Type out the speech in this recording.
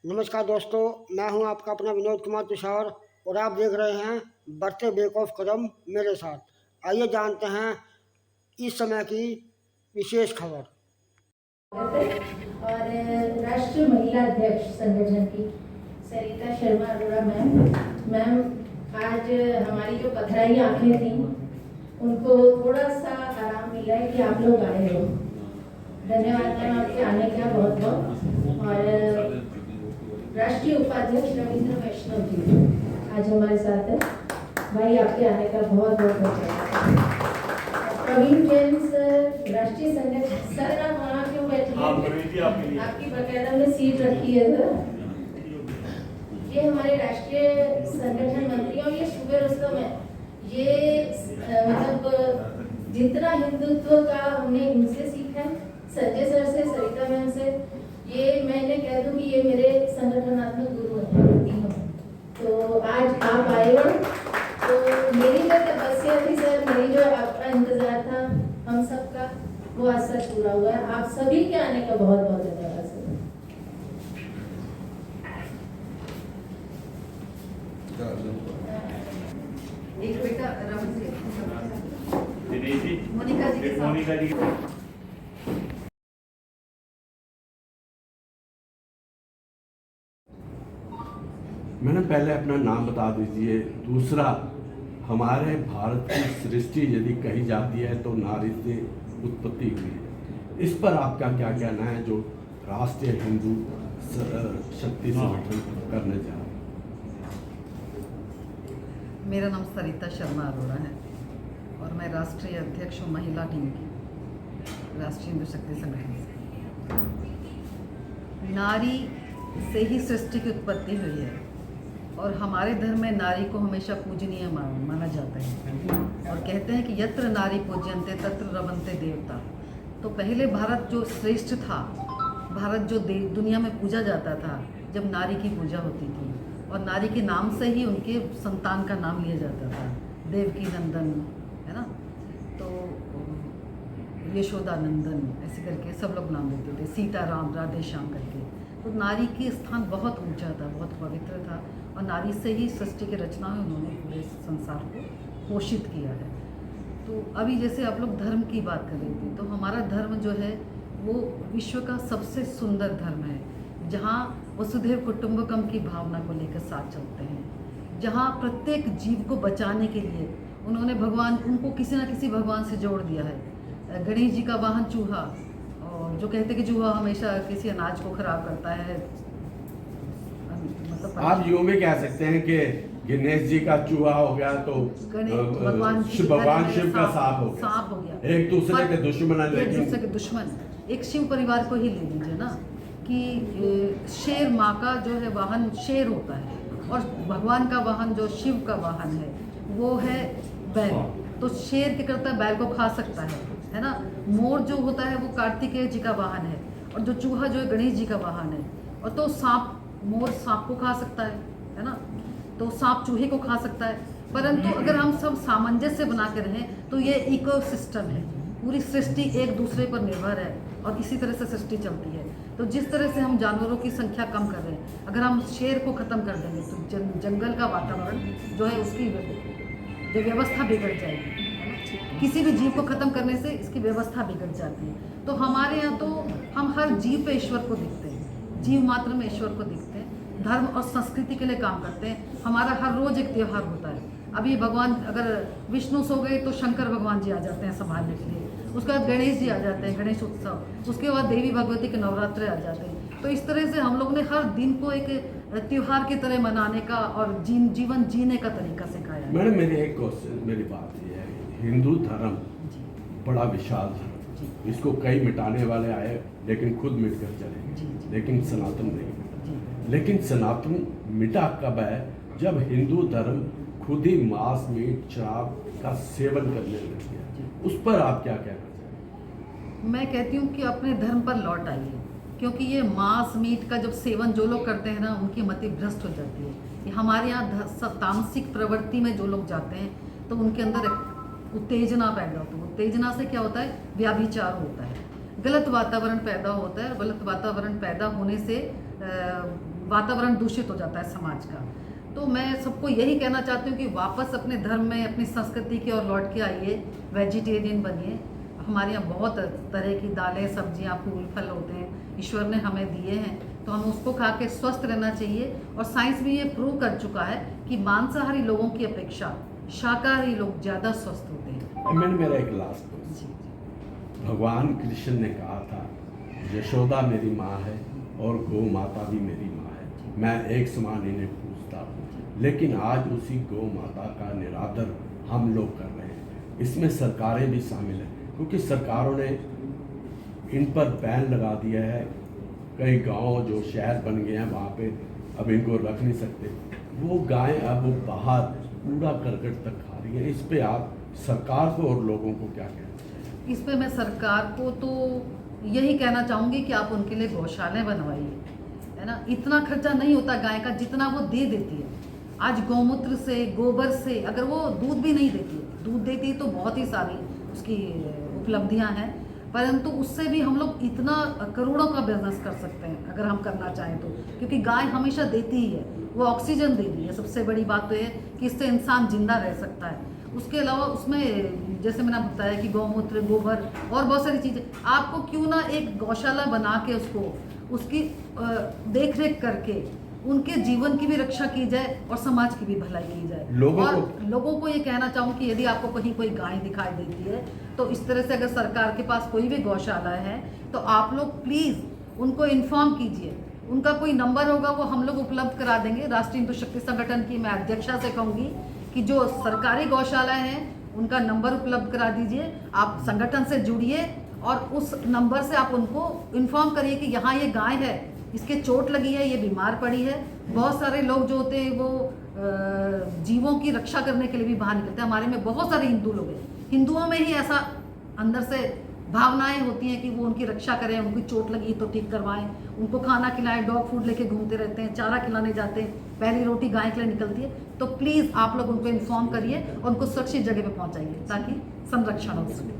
नमस्कार दोस्तों, मैं हूं आपका अपना विनोद कुमार तुषार और आप देख रहे हैं बढ़ते बेक ऑफ कदम मेरे साथ। आइए जानते हैं इस समय की विशेष खबर। और राष्ट्रीय महिला अध्यक्ष संगठन की सरिता शर्मा अरोड़ा मैम आज हमारी जो पथराई आंखें थी उनको थोड़ा सा आराम मिला है कि आप लोग आए हो। धन्यवाद मैम आपके आने का बहुत बहुत। और राष्ट्रीय उपाध्यक्ष रविंद्र वैष्णव जी आज हमारे साथ है। भाई आपके आने का बहुत बहुत धन्यवाद। प्रवीण जैन सर राष्ट्रीय संगठन सर आप वहाँ क्यों बैठे हैं? आपकी बकायदा में सीट रखी है सर। ये हमारे राष्ट्रीय संगठन मंत्री और ये शुभ रुस्तम है। ये मतलब जितना हिंदुत्व का हमने इनसे सीखा है, संजय सर से, सरिता मैम से, ये मैंने कह दूं कि ये मेरे संगठनात्मक गुरु हैं। तो आज आप आए हो तो मेरी जो तपस्या थी सर, मेरी जो आपका इंतजार था हम सबका, वो आज सच पूरा हुआ है। आप सभी के आने का बहुत बहुत धन्यवाद सर। एक बेटा रमन जी, मोनिका जी के साथ। मैंने पहले अपना नाम बता दीजिए। दूसरा, हमारे भारत की सृष्टि यदि कही जाती है तो नारी से उत्पत्ति हुई है। इस पर आपका क्या कहना है जो राष्ट्रीय हिंदू शक्ति संगठन करने जा रहे हैं? मेरा नाम सरिता शर्मा अरोड़ा है और मैं राष्ट्रीय अध्यक्ष हूँ महिला टीम की, राष्ट्रीय हिंदू शक्ति संगठन से। नारी से ही सृष्टि की उत्पत्ति हुई है और हमारे धर्म में नारी को हमेशा पूजनीय माना जाता है और कहते हैं कि यत्र नारी पूज्यन्ते तत्र रमन्ते देवता। तो पहले भारत जो श्रेष्ठ था, भारत जो दुनिया में पूजा जाता था, जब नारी की पूजा होती थी और नारी के नाम से ही उनके संतान का नाम लिया जाता था। देवकी नंदन है ना, तो यशोदा नंदन ऐसे करके सब लोग नाम देते थे, सीता राम राधे श्याम करके। तो नारी की स्थान बहुत ऊंचा था, बहुत पवित्र था और नारी से ही सृष्टि की रचना में उन्होंने पूरे संसार को पोषित किया है। तो अभी जैसे आप लोग धर्म की बात कर रहे थे, तो हमारा धर्म जो है वो विश्व का सबसे सुंदर धर्म है, जहाँ वसुधैव कुटुंबकम की भावना को लेकर साथ चलते हैं, जहाँ प्रत्येक जीव को बचाने के लिए उन्होंने भगवान, उनको किसी न किसी भगवान से जोड़ दिया है। गणेश जी का वाहन चूहा, और जो कहते हैं कि चूहा हमेशा किसी अनाज को खराब करता है, मतलब आप यूं भी कह सकते हैं कि गणेश जी का चूहा हो गया तो भगवान शिव का सांप हो गया। एक दूसरे के दुश्मन है, एक दूसरे के दुश्मन। एक शिव परिवार को ही ले लीजिए ना, कि शेर माँ का जो है वाहन शेर होता है और भगवान का वाहन जो शिव का वाहन है वो है बैल। तो शेर क्या करता है, बैल को खा सकता है ना। मोर जो होता है वो कार्तिकेय जी का वाहन है और जो चूहा जो है गणेश जी का वाहन है। और तो सांप, मोर सांप को खा सकता है ना, तो सांप चूहे को खा सकता है। परंतु अगर हम सब सामंजस्य बना के रहें तो ये इकोसिस्टम है, पूरी सृष्टि एक दूसरे पर निर्भर है और इसी तरह से सृष्टि चलती है। तो जिस तरह से हम जानवरों की संख्या कम कर रहे हैं, अगर हम शेर को ख़त्म कर देंगे तो जंगल का वातावरण जो है उसकी जो व्यवस्था बिगड़ जाएगी, है ना। किसी भी जीव को ख़त्म करने से इसकी व्यवस्था बिगड़ जाती है। तो हमारे यहाँ तो हम हर जीव पे ईश्वर को दिखते हैं, जीव मात्र में ईश्वर को दिखते हैं, धर्म और संस्कृति के लिए काम करते हैं। हमारा हर रोज़ एक त्यौहार होता है। अभी भगवान अगर विष्णु सो गए तो शंकर भगवान जी आ जाते हैं संभालने के लिए, उसके बाद गणेश जी आ जाते हैं, गणेश उत्सव, उसके बाद देवी भगवती के नवरात्रे आ जाते हैं। तो इस तरह से हम लोग ने हर दिन को एक त्यौहार की तरह मनाने का और जीवन जीने का तरीका सिखाया है। मैडम मेरी एक क्वेश्चन, मेरी बात ये है, हिंदू धर्म बड़ा विशाल धर्म, इसको कई मिटाने वाले आए लेकिन खुद मिट कर चले, लेकिन सनातन नहीं। लेकिन सनातन मिटा कब है? जब हिंदू धर्म खुद ही मांस मीट शराब का सेवन करने लग गया। उस पर आप क्या कहना चाहेंगे? मैं कहती हूँ कि अपने धर्म पर लौट आइए, क्योंकि ये मांस मीट का जब सेवन जो लोग करते हैं ना, उनकी मति भ्रष्ट हो जाती है। ये हमारे यहाँ तामसिक प्रवृत्ति में जो लोग जाते हैं तो उनके अंदर उत्तेजना पैदा होती है। उत्तेजना से क्या होता है? व्याभिचार होता है, गलत वातावरण पैदा होता है। गलत वातावरण पैदा होने से वातावरण दूषित हो जाता है समाज का। तो मैं सबको यही कहना चाहती हूँ कि वापस अपने धर्म में, अपनी संस्कृति की ओर लौट के आइए, वेजिटेरियन बनिए। हमारे यहाँ बहुत तरह की दालें, सब्जियाँ, फूल, फल होते हैं, ईश्वर ने हमें दिए हैं, तो हमें उसको खा के स्वस्थ रहना चाहिए। और साइंस भी ये प्रूव कर चुका है कि मांसाहारी लोगों की अपेक्षा शाकाहारी लोग ज़्यादा स्वस्थ होते हैं। मेरा एक लास्ट क्वेश्चन। भगवान कृष्ण ने कहा था यशोदा मेरी माँ है और गौ माता भी मेरी माँ है, मैं एक समान इन्हें पूजता हूँ। लेकिन आज उसी गौ माता का निरादर हम लोग कर रहे हैं। इसमें सरकारें भी शामिल हैं, क्योंकि सरकारों ने इन पर बैन लगा दिया है। कई गांव जो शहर बन गए हैं वहाँ पे अब इनको रख नहीं सकते। वो गायें अब बाहर कूड़ा करकट तक खा रही है। इस पे आप सरकार को और लोगों को क्या कहना चाहिए? इस पे मैं सरकार को तो यही कहना चाहूँगी कि आप उनके लिए गौशालाएं बनवाइए, है ना। इतना खर्चा नहीं होता गाय का जितना वो दे देती है। आज गौमूत्र से, गोबर से, अगर वो दूध भी नहीं देती है, दूध देती है तो बहुत ही सारी उसकी उपलब्धियां हैं, परंतु उससे भी हम लोग इतना करोड़ों का बिजनेस कर सकते हैं अगर हम करना चाहें तो, क्योंकि गाय हमेशा देती ही है, वो ऑक्सीजन दे रही है। सबसे बड़ी बात तो है कि इससे इंसान जिंदा रह सकता है। उसके अलावा उसमें जैसे मैंने बताया कि गौमूत्र, गोबर और बहुत सारी चीज़ें, आपको क्यों ना एक गौशाला बना के उसकी देख रेख करके उनके जीवन की भी रक्षा की जाए और समाज की भी भलाई की जाए। लोगों को ये कहना चाहूँ कि यदि आपको कहीं कोई गाय दिखाई देती है तो इस तरह से अगर सरकार के पास कोई भी गौशाला है तो आप लोग प्लीज़ उनको इन्फॉर्म कीजिए। उनका कोई नंबर होगा वो हम लोग उपलब्ध करा देंगे। राष्ट्रीय हिंदू शक्ति संगठन की मैं अध्यक्षा से कहूँगी कि जो सरकारी गौशालाएं हैं उनका नंबर उपलब्ध करा दीजिए। आप संगठन से जुड़िए और उस नंबर से आप उनको इन्फॉर्म करिए कि यहाँ ये गाय है, इसके चोट लगी है, ये बीमार पड़ी है। बहुत सारे लोग जो होते हैं वो जीवों की रक्षा करने के लिए भी बाहर निकलते हैं। हमारे में बहुत सारे हिंदू लोग हैं, हिंदुओं में ही ऐसा अंदर से भावनाएं होती हैं कि वो उनकी रक्षा करें, उनकी चोट लगी तो ठीक करवाएं, उनको खाना खिलाएं, डॉग फूड लेके घूमते रहते हैं, चारा खिलाने जाते हैं, पहली रोटी गाय के लिए निकलती है। तो प्लीज़ आप लोग उनको इन्फॉर्म करिए और उनको सुरक्षित जगह पे पहुंचाइए ताकि संरक्षण हो सके।